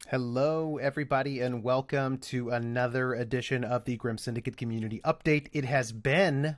Hello, everybody, and welcome to another edition of the Grim Syndicate Community Update. It has been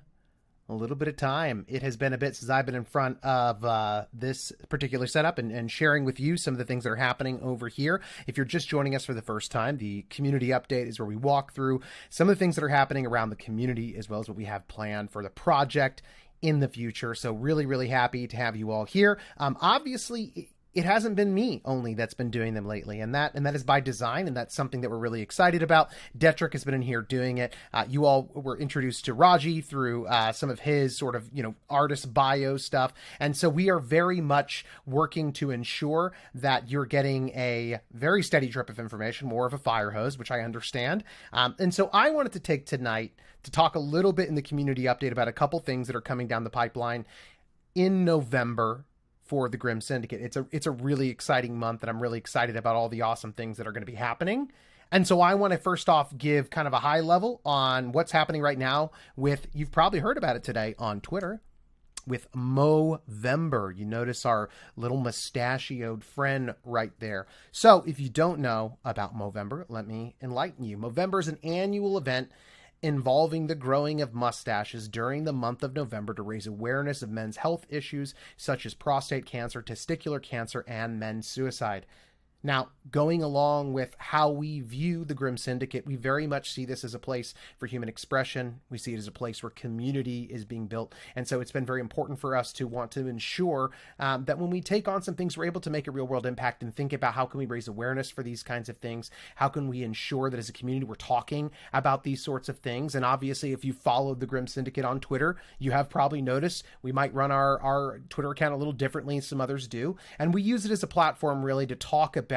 a little bit of time. It has been a bit since I've been in front of this particular setup and sharing with you some of the things that are happening over here. If you're just joining us for the first time, the Community Update is where we walk through some of the things that are happening around the community, as well as what we have planned for the project in the future. So really happy to have you all here. Obviously, it hasn't been me only that's been doing them lately, and that is by design, and that's something that we're really excited about. Detrick has been in here doing it. You all were introduced to Raji through some of his sort of, artist bio stuff, and so we are very much working to ensure that you're getting a very steady drip of information, more of a fire hose, which I understand. And so I wanted to take tonight to talk a little bit in the community update about a couple things that are coming down the pipeline in November for the Grim Syndicate. It's a really exciting month, and I'm really excited about all the awesome things that are going to be happening. And so I want to first off give kind of a high level on what's happening right now with, you've probably heard about it today on Twitter, with Movember. You notice our little mustachioed friend right there. So if you don't know about Movember, let me enlighten you. Movember is an annual event involving the growing of mustaches during the month of November to raise awareness of men's health issues such as prostate cancer, testicular cancer, and men's suicide. Now, going along with how we view the Grim Syndicate, we very much see this as a place for human expression. We see it as a place where community is being built. And so it's been very important for us to want to ensure that when we take on some things, we're able to make a real world impact and think about how can we raise awareness for these kinds of things? How can we ensure that as a community, we're talking about these sorts of things? And obviously, if you followed the Grim Syndicate on Twitter, you have probably noticed we might run our Twitter account a little differently than some others do. And we use it as a platform really to talk about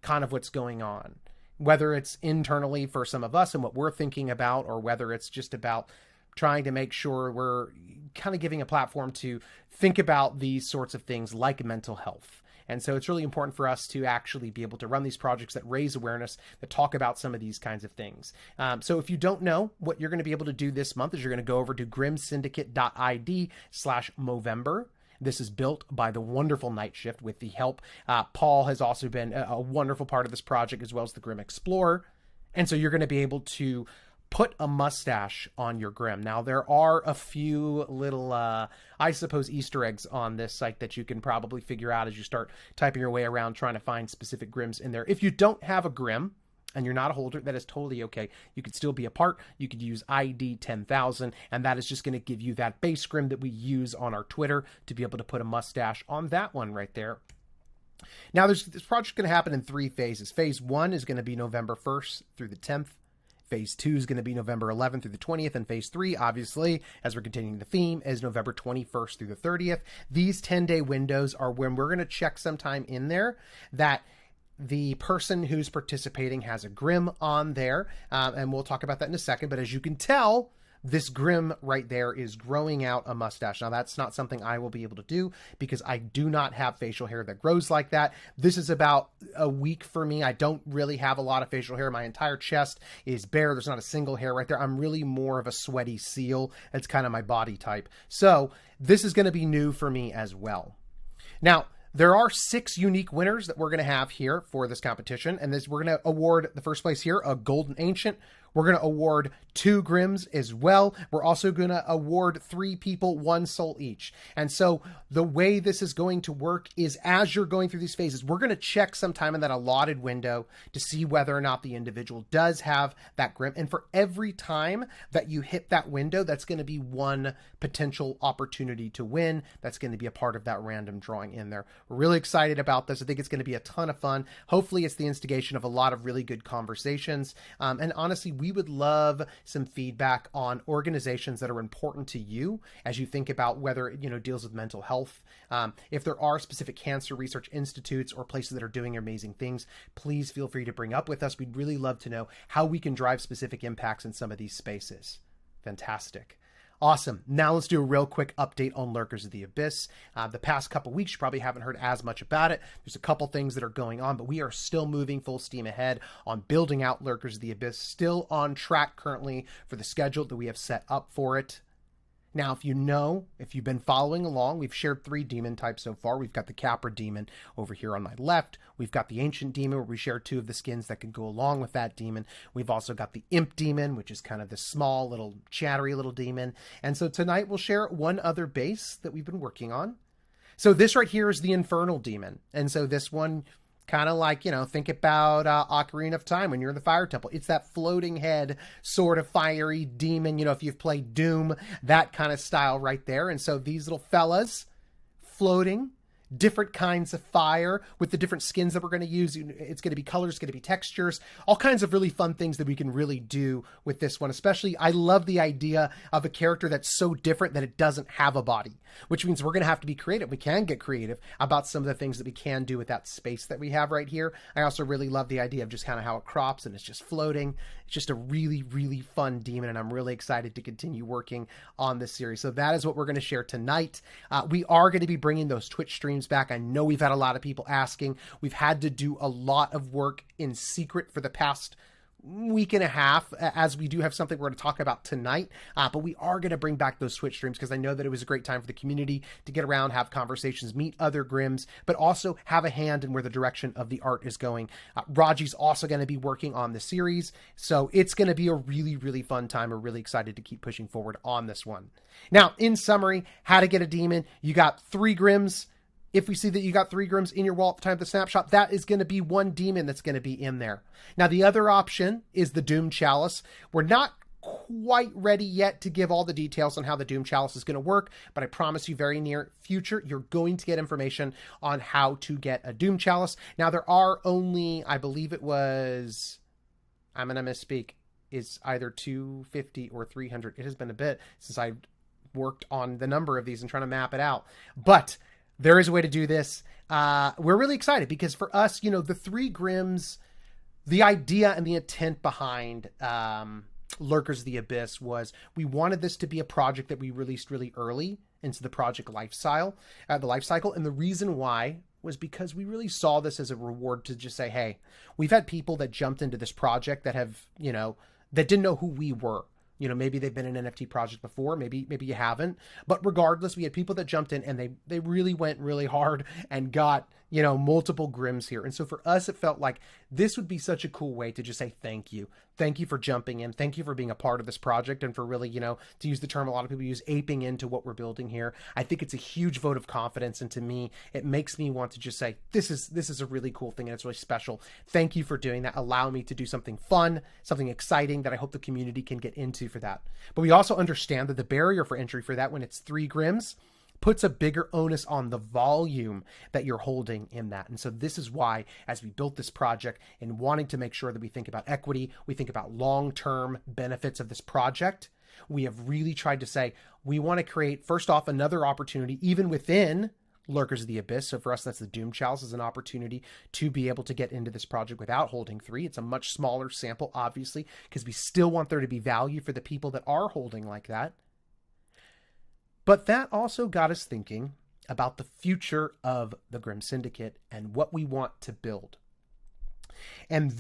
kind of what's going on, whether it's internally for some of us and what we're thinking about, or whether it's just about trying to make sure we're kind of giving a platform to think about these sorts of things like mental health. And so it's really important for us to actually be able to run these projects that raise awareness, that talk about some of these kinds of things. So if you don't know, what you're going to be able to do this month is you're going to go over to grimsyndicate.id/Movember. This is built by the wonderful Night Shift with the help. Paul has also been a wonderful part of this project, as well as the Grim Explorer. And so you're going to be able to put a mustache on your Grim. Now, there are a few little, I suppose, Easter eggs on this site that you can probably figure out as you start typing your way around trying to find specific Grims in there. If you don't have a Grim and you're not a holder, that is totally okay. You could still be a part. You could use ID 10,000, and that is just going to give you that base Grim that we use on our Twitter to be able to put a mustache on that one right there. Now, this project is going to happen in 3 phases. Phase 1 is going to be November 1st through the 10th. Phase 2 is going to be November 11th through the 20th, and Phase 3, obviously, as we're continuing the theme, is November 21st through the 30th. These 10-day windows are when we're going to check sometime in there that the person who's participating has a Grim on there, and we'll talk about that in a second. But as you can tell, this Grim right there is growing out a mustache. Now, that's not something I will be able to do because I do not have facial hair that grows like that. This is about a week for me. I don't really have a lot of facial hair. My entire chest is bare. There's not a single hair right there. I'm really more of a sweaty seal. It's kind of my body type. So this is going to be new for me as well. Now, there are 6 unique winners that we're going to have here for this competition. And we're going to award the first place here a Golden Ancient. We're going to award 2 Grims as well. We're also going to award 3 people 1 soul each. And so the way this is going to work is as you're going through these phases, we're going to check sometime in that allotted window to see whether or not the individual does have that Grim. And for every time that you hit that window, that's going to be 1 potential opportunity to win. That's going to be a part of that random drawing in there. We're really excited about this. I think it's going to be a ton of fun. Hopefully it's the instigation of a lot of really good conversations. And honestly, we would love some feedback on organizations that are important to you as you think about whether it deals with mental health. If there are specific cancer research institutes or places that are doing amazing things, please feel free to bring up with us. We'd really love to know how we can drive specific impacts in some of these spaces. Fantastic. Awesome. Now let's do a real quick update on Lurkers of the Abyss. The past couple weeks, you probably haven't heard as much about it. There's a couple things that are going on, but we are still moving full steam ahead on building out Lurkers of the Abyss. Still on track currently for the schedule that we have set up for it. Now, if you've been following along, we've shared 3 demon types so far. We've got the Capra demon over here on my left. We've got the Ancient demon, where we share 2 of the skins that can go along with that demon. We've also got the Imp demon, which is kind of the small, little, chattery little demon. And so tonight we'll share one other base that we've been working on. So this right here is the Infernal demon. And so this one, kind of like, think about Ocarina of Time when you're in the Fire Temple. It's that floating head sort of fiery demon, if you've played Doom, that kind of style right there. And so these little fellas floating, different kinds of fire with the different skins that we're going to use. It's going to be colors, it's going to be textures, all kinds of really fun things that we can really do with this one. Especially, I love the idea of a character that's so different that it doesn't have a body, which means we're going to have to be creative. We can get creative about some of the things that we can do with that space that we have right here. I also really love the idea of just kind of how it crops and it's just floating. It's just a really, really fun demon, and I'm really excited to continue working on this series. So that is what we're going to share tonight. We are going to be bringing those Twitch streams back. I know we've had a lot of people asking. We've had to do a lot of work in secret for the past week and a half, as we do have something we're going to talk about tonight, but we are going to bring back those Twitch streams because I know that it was a great time for the community to get around, have conversations, meet other Grims, but also have a hand in where the direction of the art is going. Raji's also going to be working on the series, so it's going to be a really, really fun time. We're really excited to keep pushing forward on this one. Now, in summary, how to get a demon. You got 3 Grims. If we see that you got 3 Grims in your wall at the time of the snapshot, that is going to be 1 demon that's going to be in there. Now, the other option is the Doom Chalice. We're not quite ready yet to give all the details on how the Doom Chalice is going to work, but I promise you very near future, you're going to get information on how to get a Doom Chalice. Now, there are only, I believe it was, I'm going to misspeak, is either 250 or 300. It has been a bit since I worked on the number of these and trying to map it out. But there is a way to do this. We're really excited because for us, the 3 Grims, the idea and the intent behind Lurkers of the Abyss was we wanted this to be a project that we released really early into the project life cycle. And the reason why was because we really saw this as a reward to just say, hey, we've had people that jumped into this project that have, that didn't know who we were. Maybe they've been in an NFT project before, maybe you haven't. But regardless, we had people that jumped in and they really went really hard and got, multiple Grims here. And so for us, it felt like this would be such a cool way to just say thank you. Thank you for jumping in. Thank you for being a part of this project and for really, to use the term a lot of people use, aping into what we're building here. I think it's a huge vote of confidence. And to me, it makes me want to just say, this is a really cool thing and it's really special. Thank you for doing that. Allow me to do something fun, something exciting that I hope the community can get into for that. But we also understand that the barrier for entry for that when it's 3 Grims puts a bigger onus on the volume that you're holding in that. And so this is why, as we built this project and wanting to make sure that we think about equity, we think about long-term benefits of this project, we have really tried to say, we want to create, first off, another opportunity, even within Lurkers of the Abyss. So for us, that's the Doom Chalice as an opportunity to be able to get into this project without holding 3. It's a much smaller sample, obviously, because we still want there to be value for the people that are holding like that. But that also got us thinking about the future of the Grim Syndicate and what we want to build. And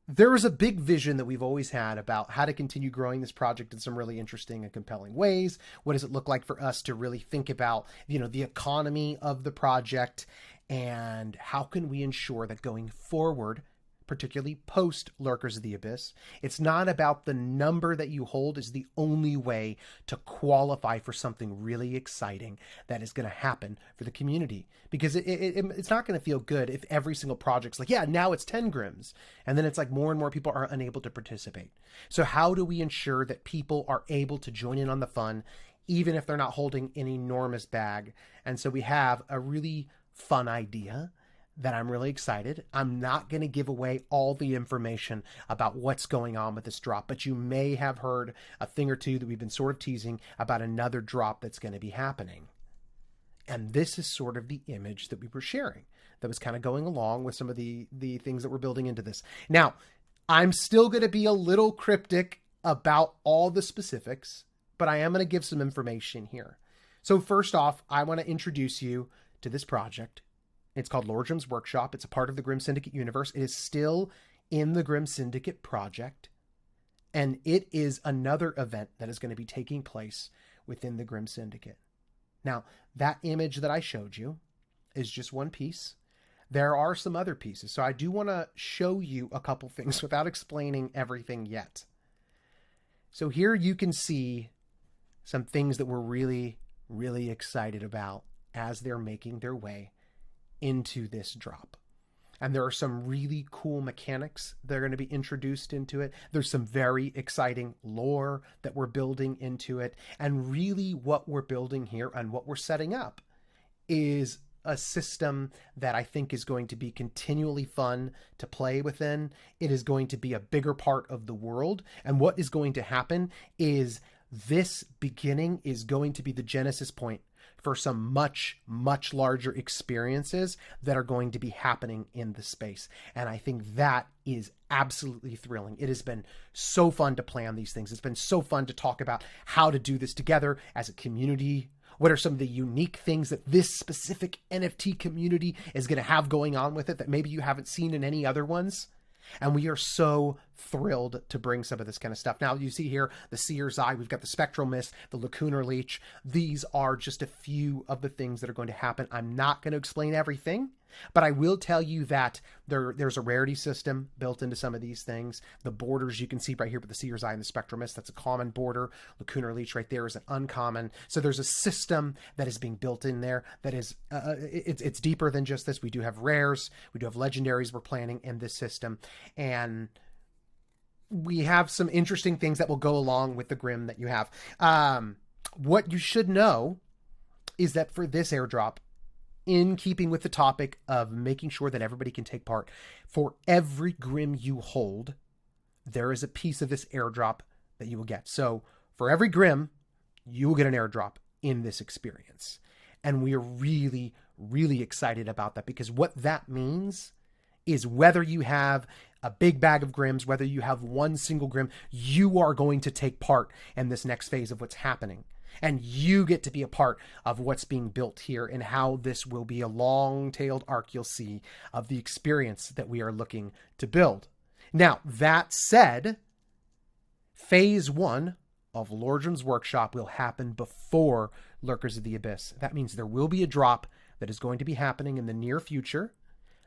there is a big vision that we've always had about how to continue growing this project in some really interesting and compelling ways. What does it look like for us to really think about, the economy of the project, and how can we ensure that going forward, particularly post Lurkers of the Abyss, it's not about the number that you hold is the only way to qualify for something really exciting that is going to happen for the community. Because it's not going to feel good if every single project's like, yeah, now it's 10 Grims. And then it's like more and more people are unable to participate. So how do we ensure that people are able to join in on the fun, even if they're not holding an enormous bag? And so we have a really fun idea that I'm really excited. I'm not going to give away all the information about what's going on with this drop, but you may have heard a thing or two that we've been sort of teasing about another drop that's going to be happening. And this is sort of the image that we were sharing that was kind of going along with some of the things that we're building into this. Now, I'm still going to be a little cryptic about all the specifics, but I am going to give some information here. So first off, I want to introduce you to this project. It's called Lordrym's Workshop. It's a part of the Grim Syndicate universe. It is still in the Grim Syndicate project. And it is another event that is going to be taking place within the Grim Syndicate. Now, that image that I showed you is just one piece. There are some other pieces, so I do want to show you a couple things without explaining everything yet. So here you can see some things that we're really, really excited about as they're making their way into this drop. And there are some really cool mechanics that are going to be introduced into it. There's some very exciting lore that we're building into it. And really what we're building here and what we're setting up is a system that I think is going to be continually fun to play within. It is going to be a bigger part of the world. And what is going to happen is this beginning is going to be the genesis point for some much, much larger experiences that are going to be happening in the space. And I think that is absolutely thrilling. It has been so fun to plan these things. It's been so fun to talk about how to do this together as a community. What are some of the unique things that this specific NFT community is going to have going on with it that maybe you haven't seen in any other ones? And we are so thrilled to bring some of this kind of stuff. Now, you see here the Seer's Eye. We've got the Spectral Mist, the Lacunar Leech. These are just a few of the things that are going to happen. I'm not going to explain everything, but I will tell you that there's a rarity system built into some of these things. The borders you can see right here with the Seer's Eye and the Spectral Mist, that's a common border. Lacunar Leech right there is an uncommon. So there's a system that is being built in there that is, it's deeper than just this. We do have rares. We do have legendaries we're planning in this system. And we have some interesting things that will go along with the Grim that you have. What you should know is that for this airdrop, in keeping with the topic of making sure that everybody can take part, for every Grim you hold, there is a piece of this airdrop that you will get. So for every Grim, you will get an airdrop in this experience. And we are really, really excited about that, because what that means is whether you have a big bag of Grims, whether you have one single Grim, you are going to take part in this next phase of what's happening. And you get to be a part of what's being built here and how this will be a long-tailed arc you'll see of the experience that we are looking to build. Now, that said, phase 1 of Lordrym's workshop will happen before Lurkers of the Abyss. That means there will be a drop that is going to be happening in the near future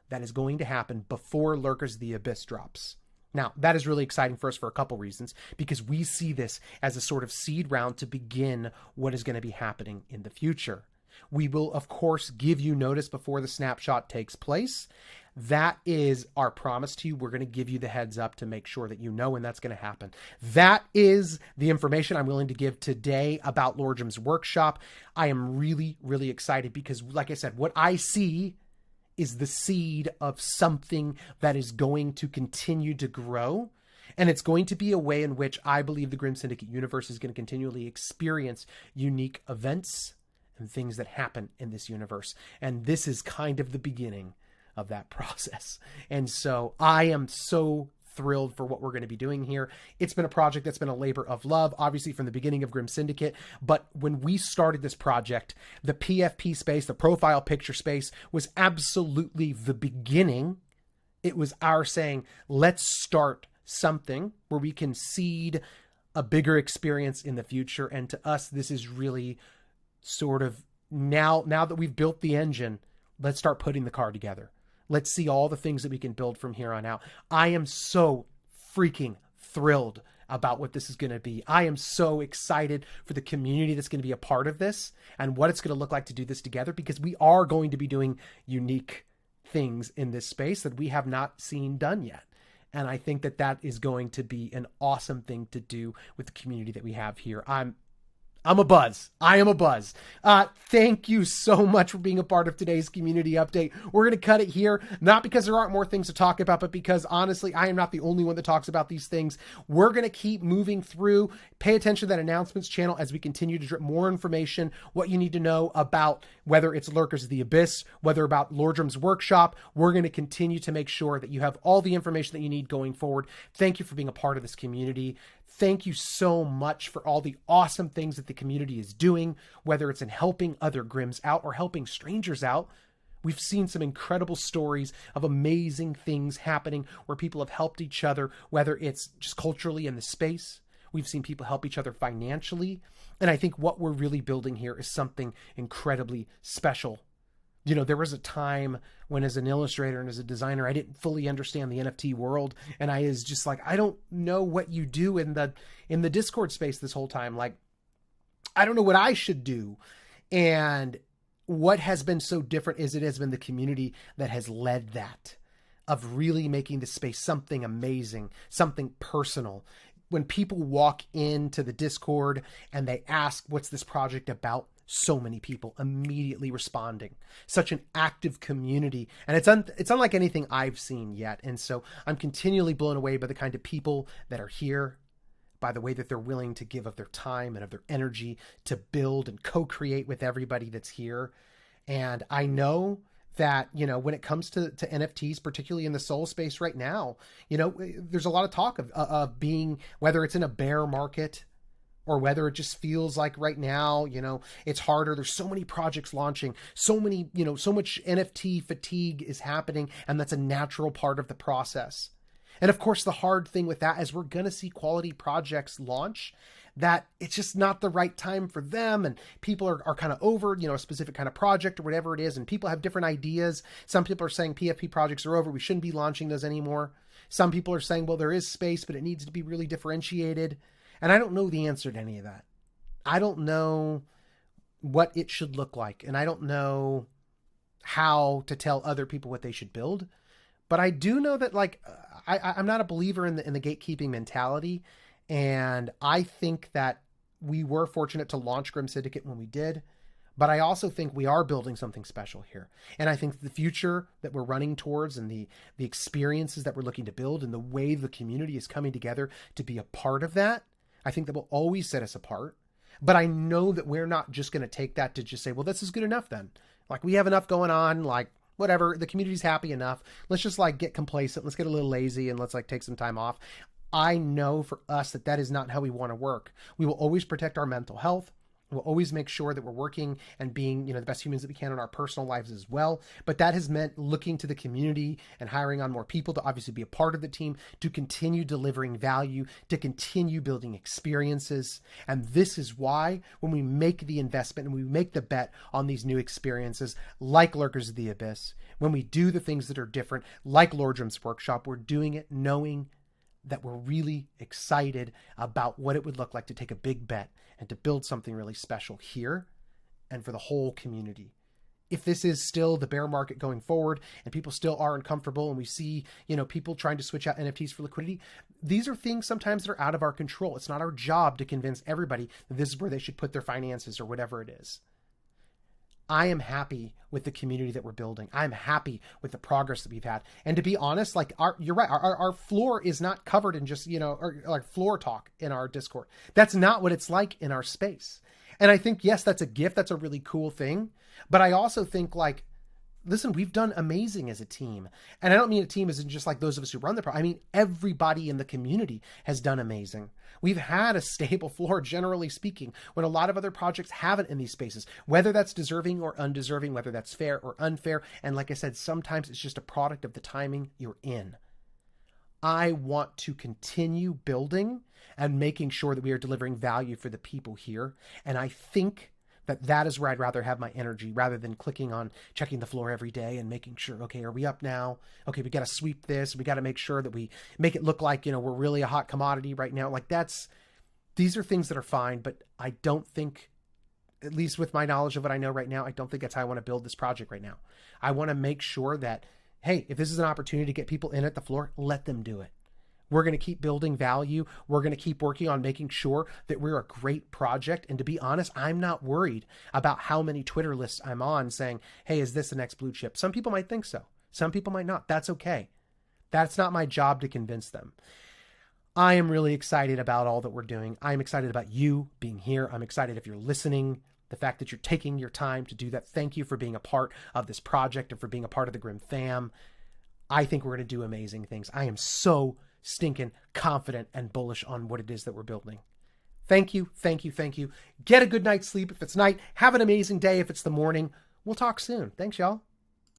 that is going to happen before Lurkers of the Abyss drops. Now, that is really exciting for us for a couple reasons, because we see this as a sort of seed round to begin what is going to be happening in the future. We will, of course, give you notice before the snapshot takes place. That is our promise to you. We're going to give you the heads up to make sure that you know when that's going to happen. That is the information I'm willing to give today about Lordrym's workshop. I am really, really excited because, like I said, what I see is the seed of something that is going to continue to grow. And it's going to be a way in which I believe the Grim Syndicate universe is going to continually experience unique events and things that happen in this universe. And this is kind of the beginning of that process. And so I am so thrilled for what we're going to be doing here. It's been a project that's been a labor of love, obviously from the beginning of Grim Syndicate. But when we started this project, the PFP space, the profile picture space, was absolutely the beginning. It was our saying, let's start something where we can seed a bigger experience in the future. And to us, this is really sort of now that we've built the engine, let's start putting the car together. Let's see all the things that we can build from here on out. I am so freaking thrilled about what this is going to be. I am so excited for the community that's going to be a part of this and what it's going to look like to do this together, because we are going to be doing unique things in this space that we have not seen done yet. And I think that that is going to be an awesome thing to do with the community that we have here. I'm a buzz. I am a buzz. Thank you so much for being a part of today's community update. We're going to cut it here, not because there aren't more things to talk about, but because honestly, I am not the only one that talks about these things. We're going to keep moving through. Pay attention to that announcements channel as we continue to drip more information, what you need to know about whether it's Lurkers of the Abyss, whether about Lordrym's workshop. We're going to continue to make sure that you have all the information that you need going forward. Thank you for being a part of this community. Thank you so much for all the awesome things that the community is doing, whether it's in helping other Grims out or helping strangers out. We've seen some incredible stories of amazing things happening where people have helped each other, whether it's just culturally in the space, We've seen people help each other financially. And I think what we're really building here is something incredibly special. You know, there was a time when as an illustrator and as a designer, I didn't fully understand the NFT world. And I was just like, I don't know what you do in the Discord space this whole time. Like, I don't know what I should do. And what has been so different is it has been the community that has led that, of really making the space something amazing, something personal. When people walk into the Discord and they ask, what's this project about? So many people immediately responding. Such an active community. And it's unlike anything I've seen yet. And so I'm continually blown away by the kind of people that are here, by the way that they're willing to give of their time and of their energy to build and co-create with everybody that's here. And I know that, you know, when it comes to NFTs, particularly in the soul space right now, you know, there's a lot of talk of being, whether it's in a bear market or whether it just feels like right now, you know, it's harder. There's so many projects launching, so many, you know, so much NFT fatigue is happening. And that's a natural part of the process. And of course, the hard thing with that is we're going to see quality projects launch that it's just not the right time for them. And people are kind of over, you know, a specific kind of project or whatever it is. And people have different ideas. Some people are saying PFP projects are over. We shouldn't be launching those anymore. Some people are saying, well, there is space, but it needs to be really differentiated. And I don't know the answer to any of that. I don't know what it should look like. And I don't know how to tell other people what they should build. But I do know that, like, I'm not a believer in the gatekeeping mentality. And I think that we were fortunate to launch Grim Syndicate when we did. But I also think we are building something special here. And I think the future that we're running towards and the experiences that we're looking to build and the way the community is coming together to be a part of that, I think that will always set us apart. But I know that we're not just going to take that to just say, well, this is good enough then. Like, we have enough going on, like, whatever, the community's happy enough. Let's just like get complacent. Let's get a little lazy and let's like take some time off. I know for us that is not how we want to work. We will always protect our mental health. We'll always make sure that we're working and being, you know, the best humans that we can in our personal lives as well. But that has meant looking to the community and hiring on more people to obviously be a part of the team, to continue delivering value, to continue building experiences. And this is why when we make the investment and we make the bet on these new experiences, like Lurkers of the Abyss, when we do the things that are different, like Lordrym's workshop, we're doing it knowing that we're really excited about what it would look like to take a big bet and to build something really special here and for the whole community. If this is still the bear market going forward and people still are uncomfortable and we see, you know, people trying to switch out NFTs for liquidity, these are things sometimes that are out of our control. It's not our job to convince everybody that this is where they should put their finances or whatever it is. I am happy with the community that we're building. I'm happy with the progress that we've had. And to be honest, like you're right, our floor is not covered in just, you know, or like floor talk in our Discord. That's not what it's like in our space. And I think, yes, that's a gift. That's a really cool thing. But I also think, like, listen, we've done amazing as a team. And I don't mean a team as in just like those of us who run the project. I mean, everybody in the community has done amazing. We've had a stable floor, generally speaking, when a lot of other projects haven't in these spaces, whether that's deserving or undeserving, whether that's fair or unfair. And like I said, sometimes it's just a product of the timing you're in. I want to continue building and making sure that we are delivering value for the people here. And I think that is where I'd rather have my energy rather than clicking on checking the floor every day and making sure, okay, are we up now? Okay, we got to sweep this. We got to make sure that we make it look like, you know, we're really a hot commodity right now. Like these are things that are fine, but I don't think, at least with my knowledge of what I know right now, I don't think that's how I want to build this project right now. I want to make sure that, hey, if this is an opportunity to get people in at the floor, let them do it. We're going to keep building value. We're going to keep working on making sure that we're a great project. And to be honest, I'm not worried about how many Twitter lists I'm on saying, hey, is this the next blue chip? Some people might think so. Some people might not. That's okay. That's not my job to convince them. I am really excited about all that we're doing. I'm excited about you being here. I'm excited if you're listening, the fact that you're taking your time to do that. Thank you for being a part of this project and for being a part of the Grim fam. I think we're going to do amazing things. I am so stinking confident and bullish on what it is that we're building. Thank you. Thank you. Thank you. Get a good night's sleep if it's night. Have an amazing day if it's the morning. We'll talk soon. Thanks, y'all.